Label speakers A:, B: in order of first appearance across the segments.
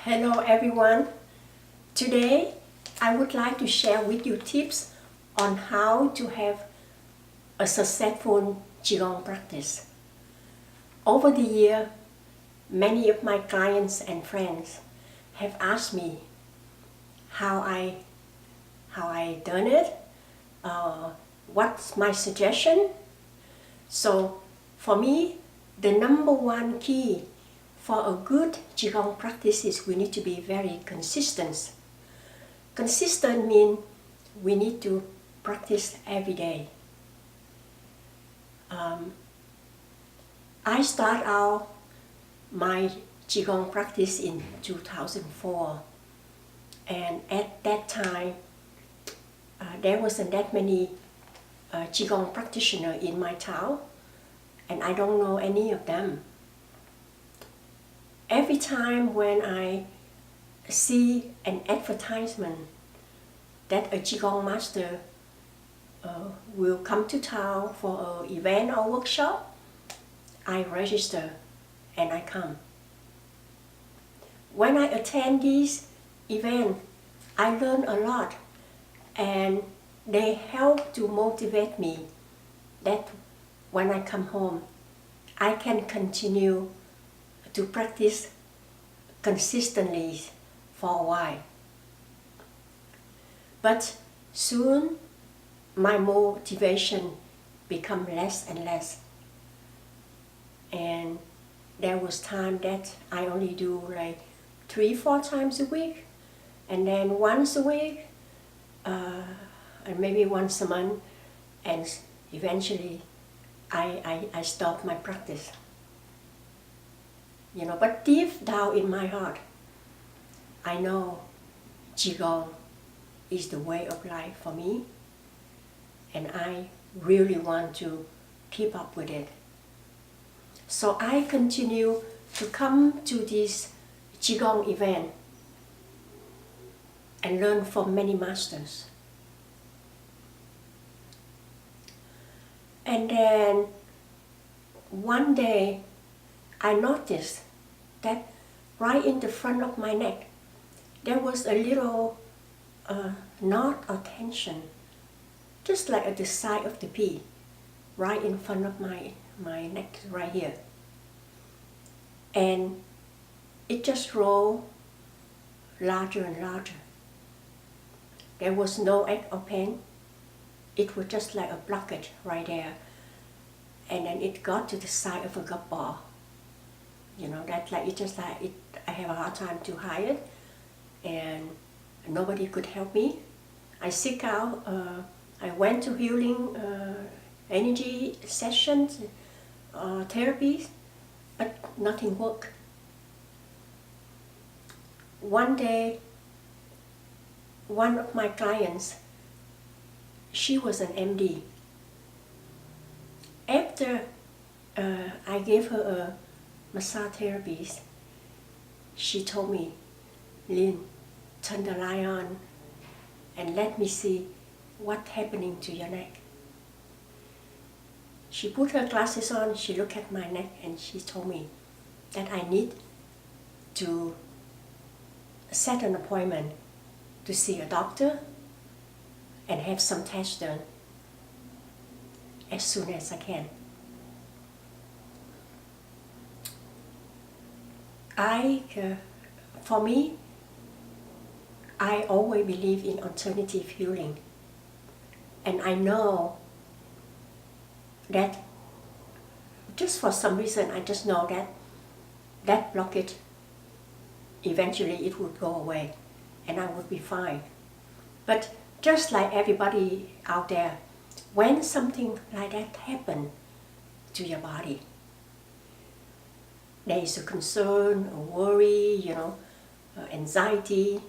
A: Hello everyone. Today I would like to share with you tips on how to have a successful Qigong practice. Over the year, many of my clients and friends have asked me how I done it, what's my suggestion. So for me, the number one key for a good Qigong practice is we need to be very consistent. Consistent means we need to practice every day. I start out my Qigong practice in 2004, and at that time there wasn't that many Qigong practitioners in my town, and I don't know any of them. Every time when I see an advertisement that a Qigong master will come to town for an event or workshop, I register and I come. When I attend these events, I learn a lot, and they help to motivate me that when I come home, I can continue to practice consistently for a while. But soon my motivation become less and less, and there was time that I only do like 3-4 times a week, and then once a week, and maybe once a month, and eventually I stopped my practice. But deep down in my heart, I know Qigong is the way of life for me, and I really want to keep up with it. So I continue to come to this Qigong event and learn from many masters. And then one day I noticed that right in the front of my neck there was a little knot or tension, just like at the side of the P, right in front of my neck, right here. And it just rolled larger and larger. There was no ache or pain. It was just like a blockage right there. And then it got to the side of a golf ball. That like, I have a hard time to hide it, and nobody could help me. I seek out, I went to healing energy sessions, therapies, but nothing worked. One day, one of my clients, she was an MD. After I gave her a massage therapies, she told me, "Lien, turn the light on and let me see what's happening to your neck." She put her glasses on, she looked at my neck, and she told me that I need to set an appointment to see a doctor and have some tests done as soon as I can. For me, I always believe in alternative healing, and I know that just for some reason, I just know that blockage, eventually it would go away and I would be fine. But just like everybody out there, when something like that happens to your body, there is a concern, a worry, anxiety,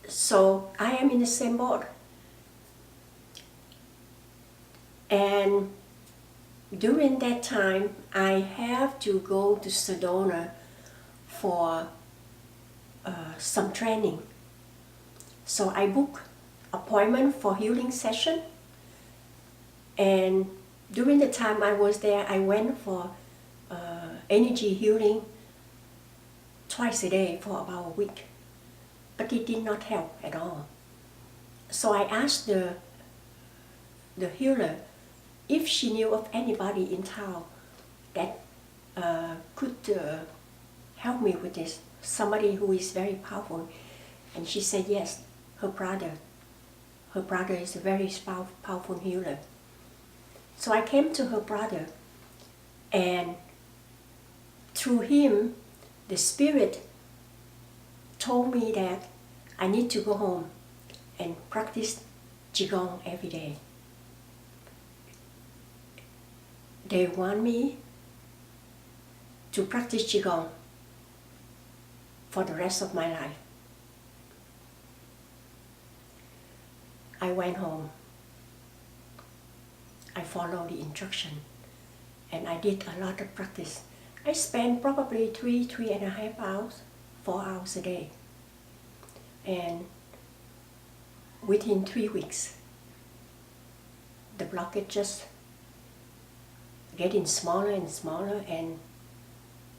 A: So I am in the same boat. And during that time, I have to go to Sedona for some training. So I book appointment for healing session, and during the time I was there, I went for energy healing twice a day for about a week, but it did not help at all. So I asked the healer if she knew of anybody in town that could help me with this, somebody who is very powerful. And she said yes, her brother. Her brother is a very powerful healer. So I came to her brother, and through him, the spirit told me that I need to go home and practice Qigong every day. They want me to practice Qigong for the rest of my life. I went home. I followed the instruction, and I did a lot of practice. I spent probably 3.5 hours, 4 hours a day. And within 3 weeks, the blockage just getting smaller and smaller, and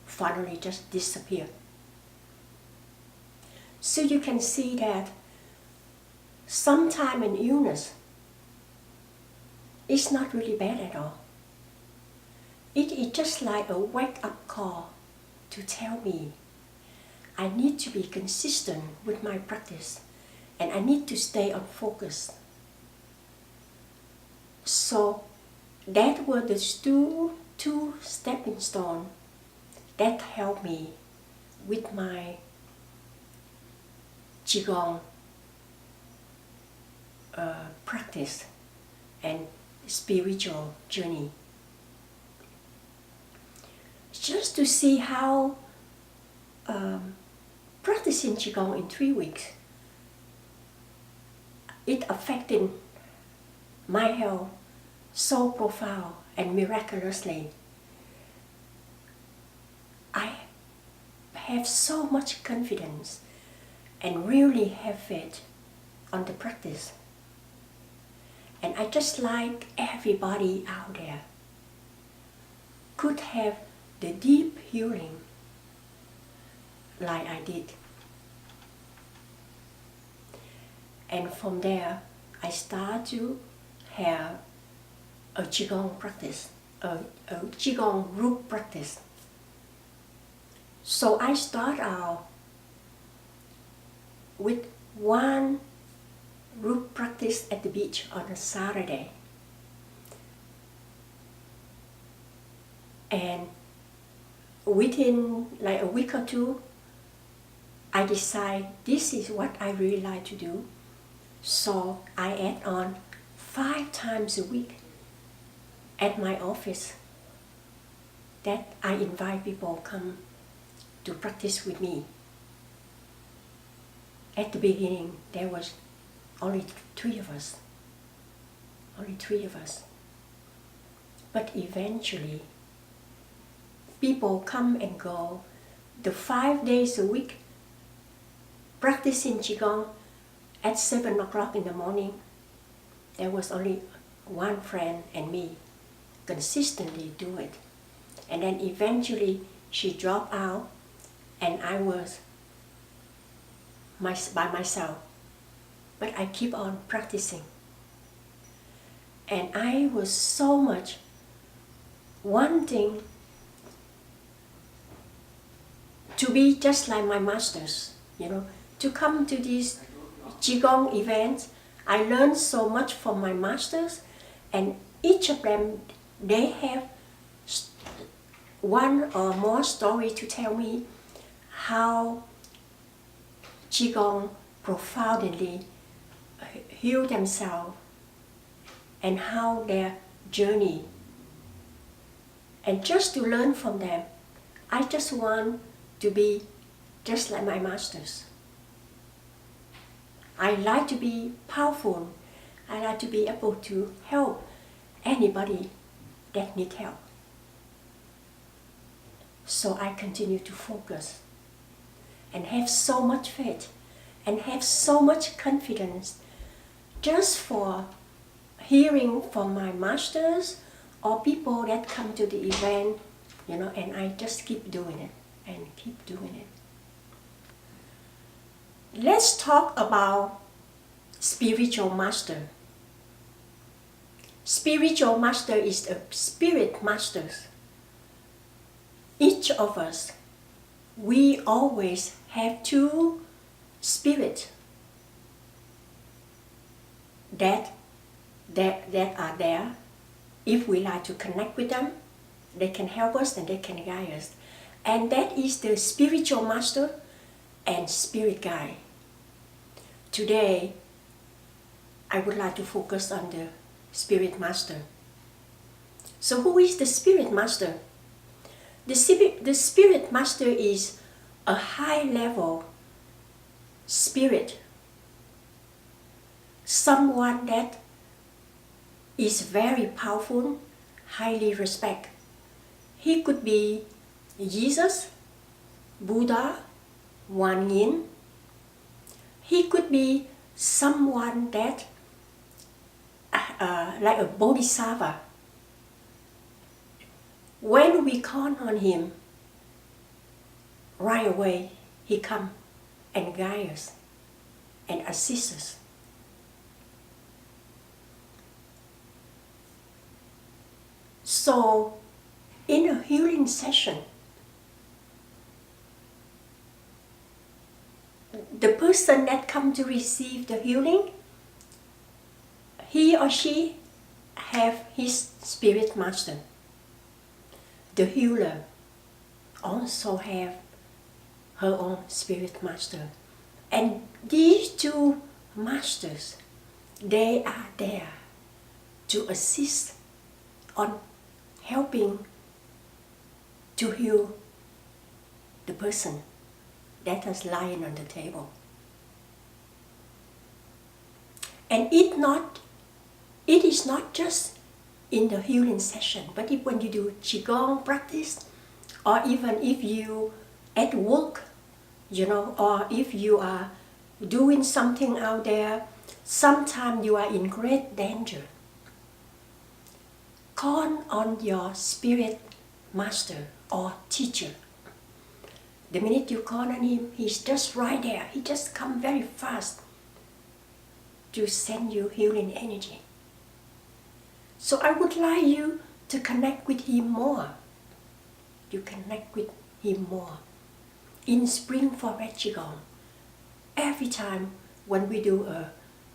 A: finally just disappeared. So you can see that sometimes an illness is not really bad at all. It is just like a wake-up call to tell me I need to be consistent with my practice, and I need to stay on focus. So that were the two stepping stones that helped me with my Qigong practice and spiritual journey. Just to see how practicing Qigong in 3 weeks, it affected my health so profound and miraculously. I have so much confidence and really have faith on the practice. And I just like everybody out there could have the deep healing like I did. And from there, I start to have a Qigong practice, a Qigong group practice. So I start out with one group practice at the beach on a Saturday. And within like a week or two, I decide this is what I really like to do. So I add on 5 times a week at my office that I invite people come to practice with me. At the beginning, there was only 3 of us. Only 3 of us. But eventually, people come and go. The 5 days a week, practicing Qigong at 7 o'clock in the morning, there was only one friend and me consistently do it. And then eventually she dropped out, and I was by myself. But I keep on practicing. And I was so much wanting to be just like my masters, to come to these Qigong events. I learned so much from my masters, and each of them, they have one or more story to tell me how Qigong profoundly heal themselves and how their journey. And just to learn from them, I just want to be just like my masters. I like to be powerful. I like to be able to help anybody that needs help. So I continue to focus and have so much faith and have so much confidence just for hearing from my masters or people that come to the event, and I just keep doing it and keep doing it. Let's talk about spiritual master. Spiritual master is the spirit masters. Each of us, we always have two spirits that are there. If we like to connect with them, they can help us and they can guide us. And that is the spiritual master and spirit guide. Today, I would like to focus on the spirit master. So who is the spirit master? The spirit master is a high level spirit, someone that is very powerful, highly respected. He could be Jesus, Buddha, Lien. He could be someone that like a bodhisattva. When we call on him, right away he comes and guides us and assists us. So, in a healing session, the person that comes to receive the healing, he or she have his spirit master. The healer also have her own spirit master. And these two masters, they are there to assist on helping to heal the person that is lying on the table. And it is not just in the healing session, but when you do Qigong practice, or even if you at work, or if you are doing something out there, sometimes you are in great danger. Call on your spirit master or teacher. The minute you call on him, he's just right there. He just comes very fast to send you healing energy. So I would like you to connect with him more. You connect with him more. In Spring Forest Qigong, every time when we do an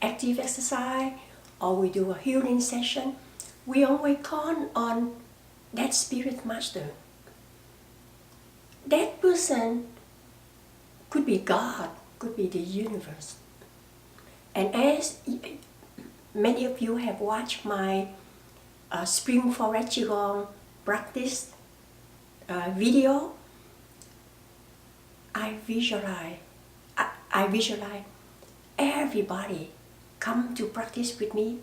A: active exercise or we do a healing session, we always call on that spirit master. That person could be God, could be the universe. And as many of you have watched my Spring Forest Qigong practice video, I visualize everybody come to practice with me,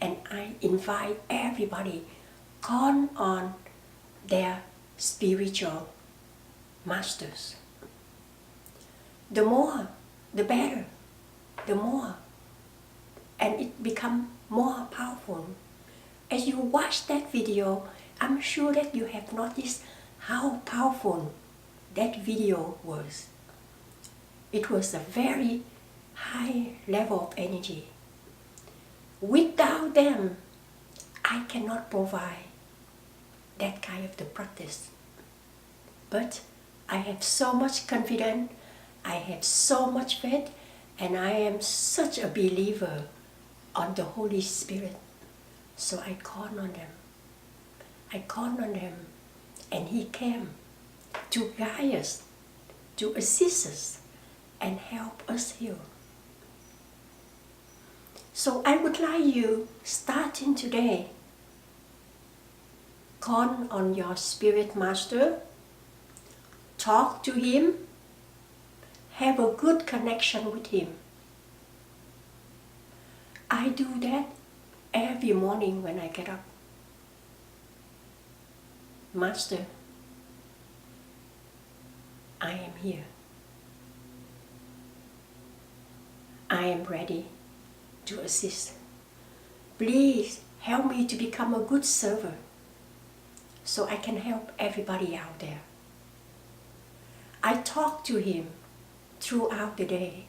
A: and I invite everybody call on their spiritual masters. The more, the better, the more, and it becomes more powerful. As you watch that video, I'm sure that you have noticed how powerful that video was. It was a very high level of energy. Without them, I cannot provide that kind of the practice. But I have so much confidence, I have so much faith, and I am such a believer on the Holy Spirit. So I call on them. I called on him, and he came to guide us, to assist us, and help us heal. So I would like you, starting today, call on your spirit master, talk to him, have a good connection with him. I do that every morning when I get up. Master, I am here. I am ready to assist. Please help me to become a good servant so I can help everybody out there. I talk to him throughout the day.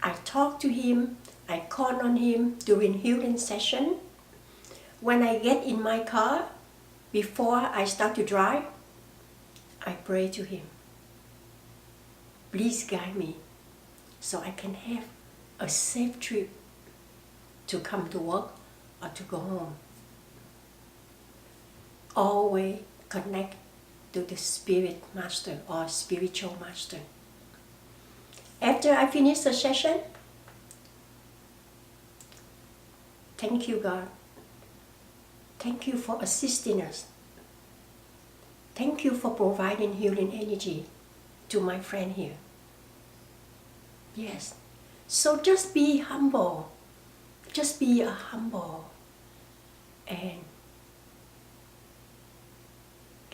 A: I talk to him, I call on him during healing session. When I get in my car, before I start to drive, I pray to him. Please guide me so I can have a safe trip to come to work or to go home. Always connect to the spirit master or spiritual master. After I finish the session, thank you, God. Thank you for assisting us. Thank you for providing healing energy to my friend here. Yes. So just be humble. Just be humble and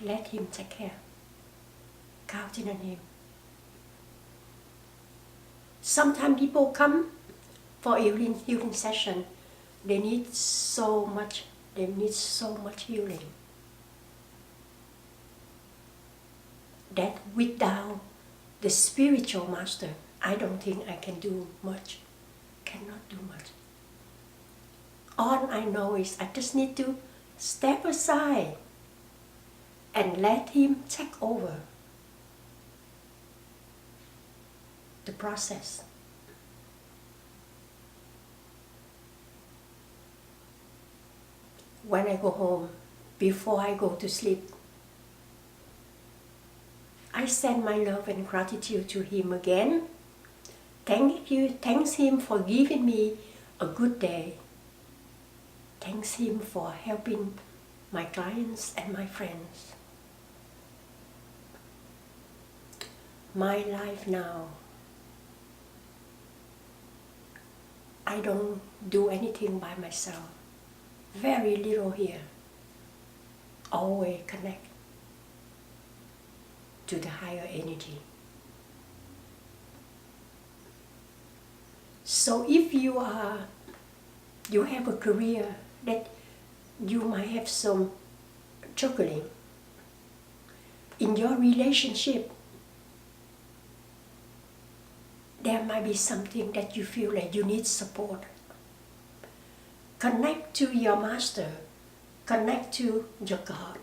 A: let him take care. Counting on him. Sometimes people come for healing session. They need so much healing that without the spiritual master, I don't think I can do much. Cannot do much. All I know is I just need to step aside and let him take over the process. When I go home, before I go to sleep, I send my love and gratitude to him again. Thanks him for giving me a good day. Thanks him for helping my clients and my friends. My life now, I don't do anything by myself. Very little here. Always connect to the higher energy. So if you have a career that you might have some juggling in your relationship, there might be something that you feel like you need support. Connect to your master. Connect to your God,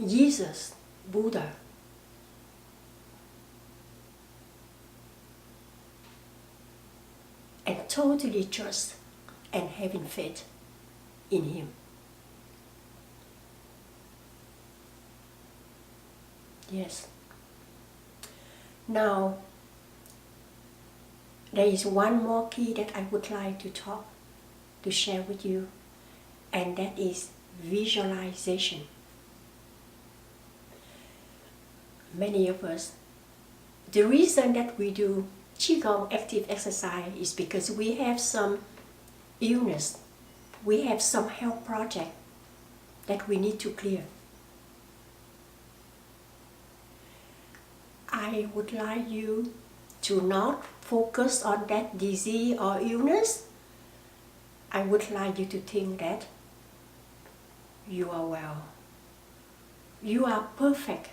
A: Jesus, Buddha. And totally trust and having faith in him. Yes. Now, there is one more key that I would like to share with you, and that is visualization. Many of us, the reason that we do Qigong active exercise is because we have some illness, we have some health project that we need to clear. I would like you to not focus on that disease or illness. I would like you to think that you are well. You are perfect.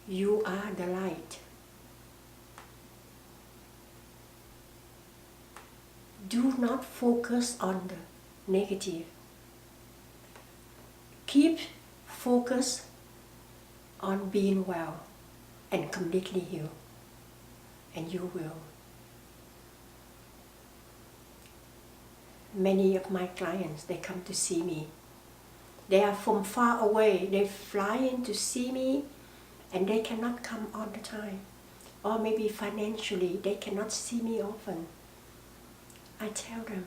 A: You are the light. Do not focus on the negative. Keep focus on being well and completely healed, and you will. Many of my clients, they come to see me. They are from far away. They fly in to see me, and they cannot come all the time. Or maybe financially, they cannot see me often. I tell them,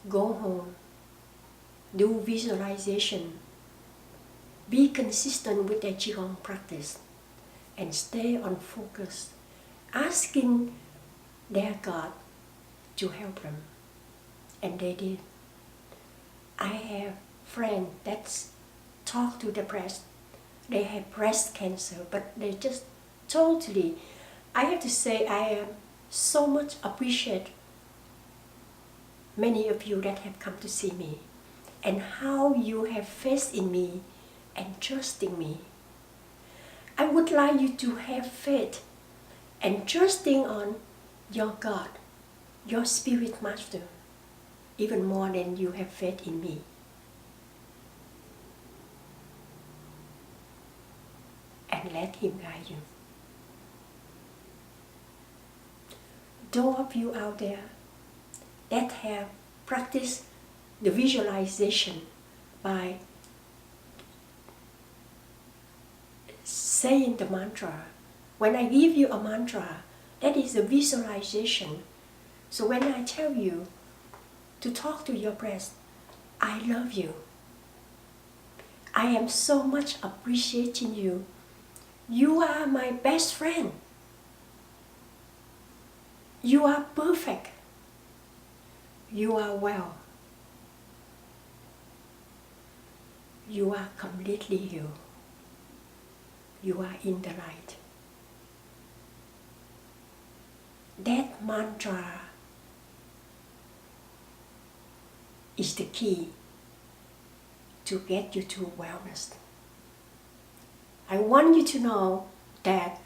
A: go home, do visualization, be consistent with their Qigong practice, and stay on focus, asking their God to help them. And they did. I have friends that talk to the breast. They have breast cancer, but they just totally, I have to say, I so much appreciate many of you that have come to see me and how you have faith in me and trusting me. I would like you to have faith and trusting on your God, your spirit master, even more than you have faith in me. And let him guide you. Those of you out there that have practiced the visualization by saying the mantra. When I give you a mantra, that is a visualization. So when I tell you to talk to your breath, I love you. I am so much appreciating you. You are my best friend. You are perfect. You are well. You are completely healed. You are in the light. That mantra is the key to get you to wellness. I want you to know that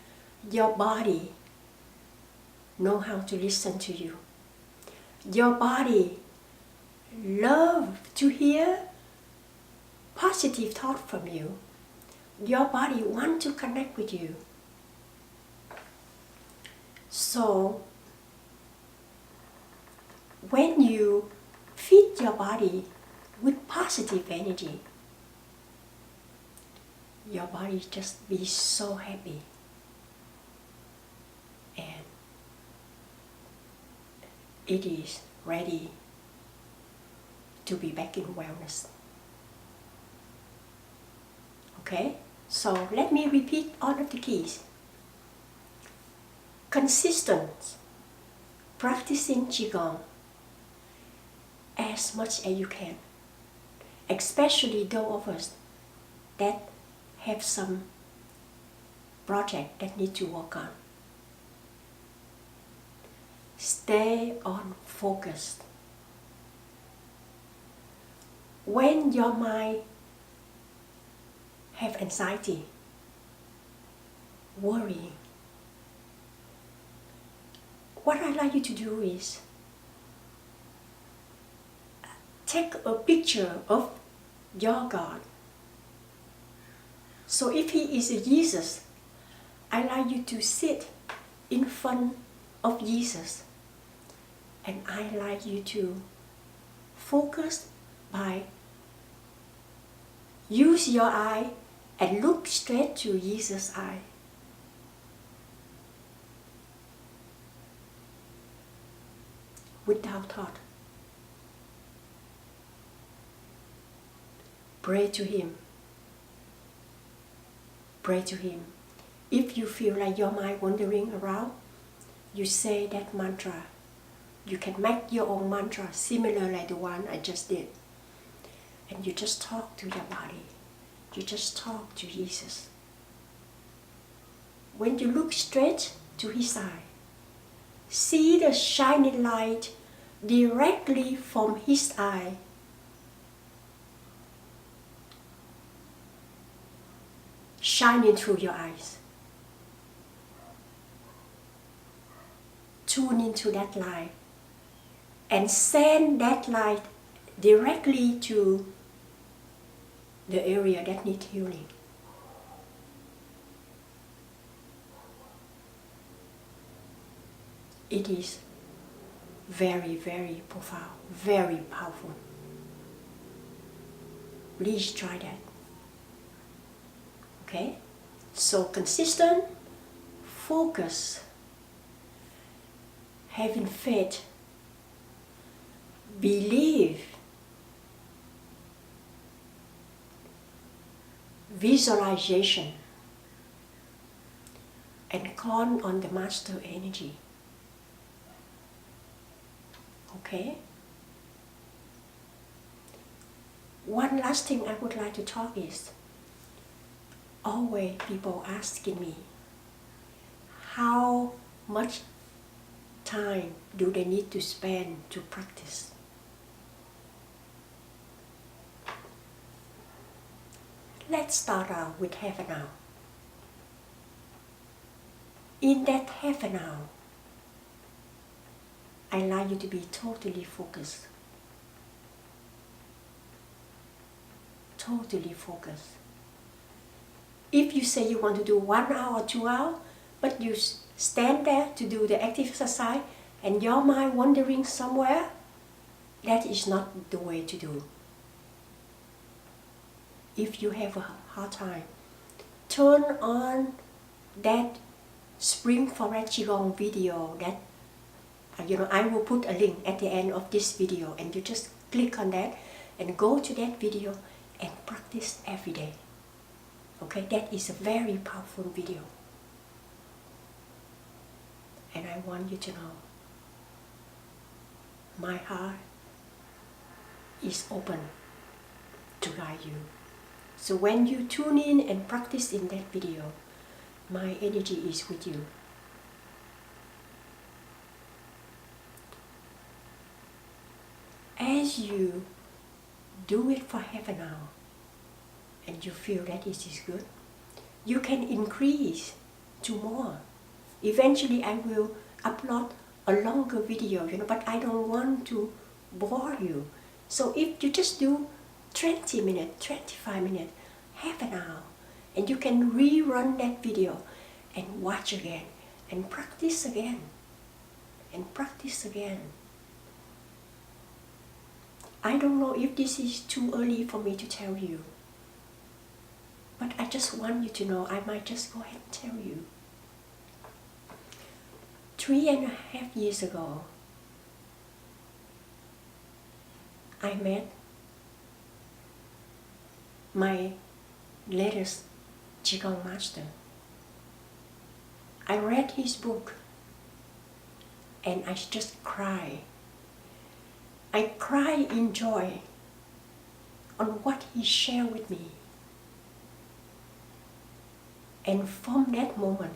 A: your body knows how to listen to you. Your body loves to hear positive thought from you. Your body wants to connect with you. So, when you feed your body with positive energy, your body just be so happy. And it is ready to be back in wellness. Okay? So let me repeat all of the keys. Consistent practicing Qigong as much as you can, especially those of us that have some project that need to work on. Stay on focus. When your mind have anxiety, worry, what I'd like you to do is take a picture of your God. So if he is a Jesus, I'd like you to sit in front of Jesus, and I'd like you to focus by use your eye and look straight to Jesus' eye. Without thought. Pray to him. Pray to him. If you feel like your mind wandering around, you say that mantra. You can make your own mantra similar like the one I just did. And you just talk to your body. You just talk to Jesus. When you look straight to his eye, see the shining light directly from his eye. Shining through your eyes. Tune into that light and send that light directly to the area that needs healing. It is very, very profound, very powerful. Please try that. Okay? So consistent, focus, having faith, believe, visualization, and call on the master energy. Okay? One last thing I would like to talk is, always people asking me, how much time do they need to spend to practice? Let's start out with half an hour. In that half an hour, I like you to be totally focused. Totally focused. If you say you want to do 1 hour or 2 hours, but you stand there to do the active exercise and your mind wandering somewhere, that is not the way to do. If you have a hard time, turn on that Spring Forest Qigong video that I will put a link at the end of this video, and you just click on that and go to that video and practice every day. Okay, that is a very powerful video. And I want you to know, my heart is open to guide you. So when you tune in and practice in that video, my energy is with you. As you do it for half an hour and you feel that it is good, you can increase to more. Eventually I will upload a longer video, but I don't want to bore you. So if you just do 20 minutes, 25 minutes, half an hour, and you can rerun that video and watch again and practice again and practice again. I don't know if this is too early for me to tell you, but I just want you to know. I might just go ahead and tell you. 3.5 years ago, I met my latest Qigong master. I read his book and I just cried. I cried in joy on what he shared with me. And from that moment,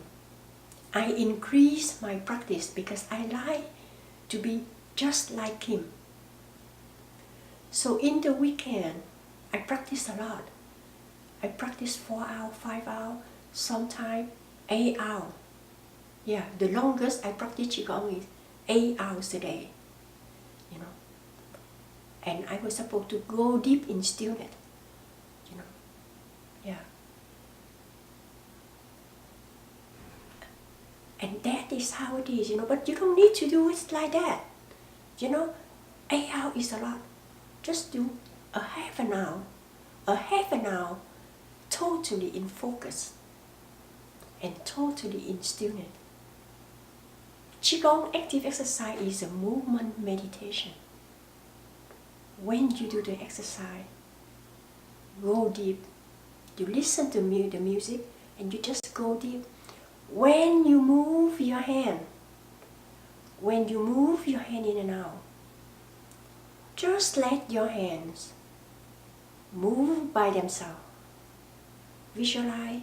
A: I increased my practice because I like to be just like him. So in the weekend, I practice a lot. I practice 4 hours, 5 hours, sometimes 8 hours. Yeah, the longest I practice Qigong is 8 hours a day. And I was supposed to go deep in stillness. Yeah. And that is how it is, but you don't need to do it like that. 8 hours is a lot. Just do a half an hour totally in focus and totally in stillness. Qigong active exercise is a movement meditation. When you do the exercise, go deep. You listen to the music and you just go deep. When you move your hand, in and out, just let your hands move by themselves. Visualize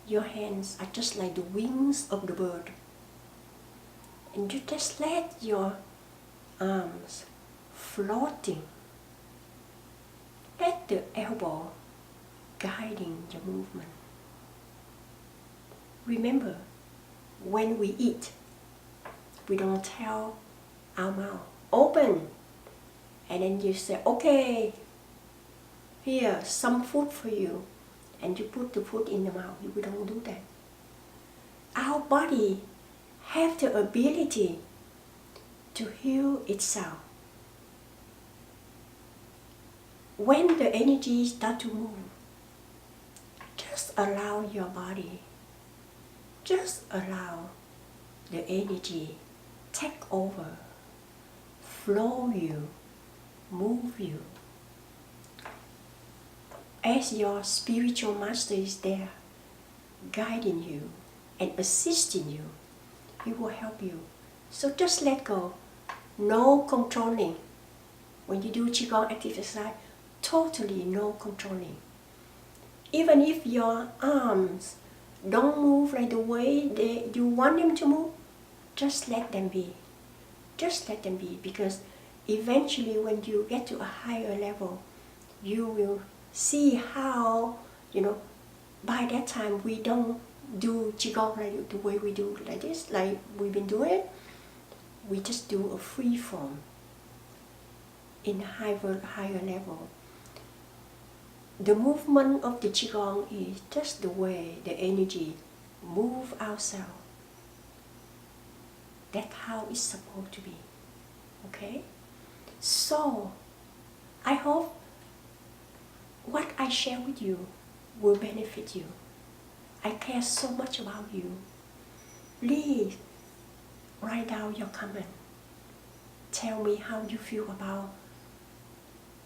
A: your hands are just like the wings of the bird. And you just let your arms floating. Let the elbow guiding your movement. Remember, when we eat, we don't tell our mouth, open. And then you say, okay, here, some food for you. And you put the food in the mouth. We don't do that. Our body has the ability to heal itself. When the energy starts to move, just allow your body, just allow the energy take over, flow you, move you. As your spiritual master is there, guiding you and assisting you, he will help you. So just let go. No controlling. When you do Qigong active exercise, totally no controlling. Even if your arms don't move like the way you want them to move, just let them be. Just let them be, because eventually when you get to a higher level, you will see how, by that time we don't do Qigong like the way we do like this, like we've been doing it. We just do a free form in a higher level. The movement of the Qigong is just the way the energy move ourselves. That's how it's supposed to be. Okay? So, I hope what I share with you will benefit you. I care so much about you. Please write down your comment. Tell me how you feel about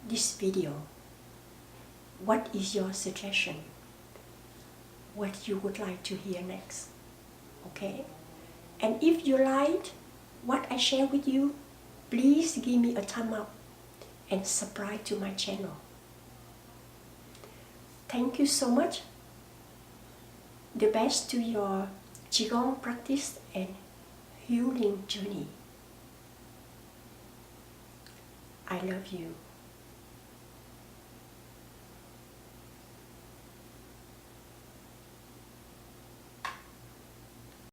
A: this video. What is your suggestion? What you would like to hear next? Okay? And if you liked what I share with you, please give me a thumb up and subscribe to my channel. Thank you so much. The best to your Qigong practice and healing journey. I love you.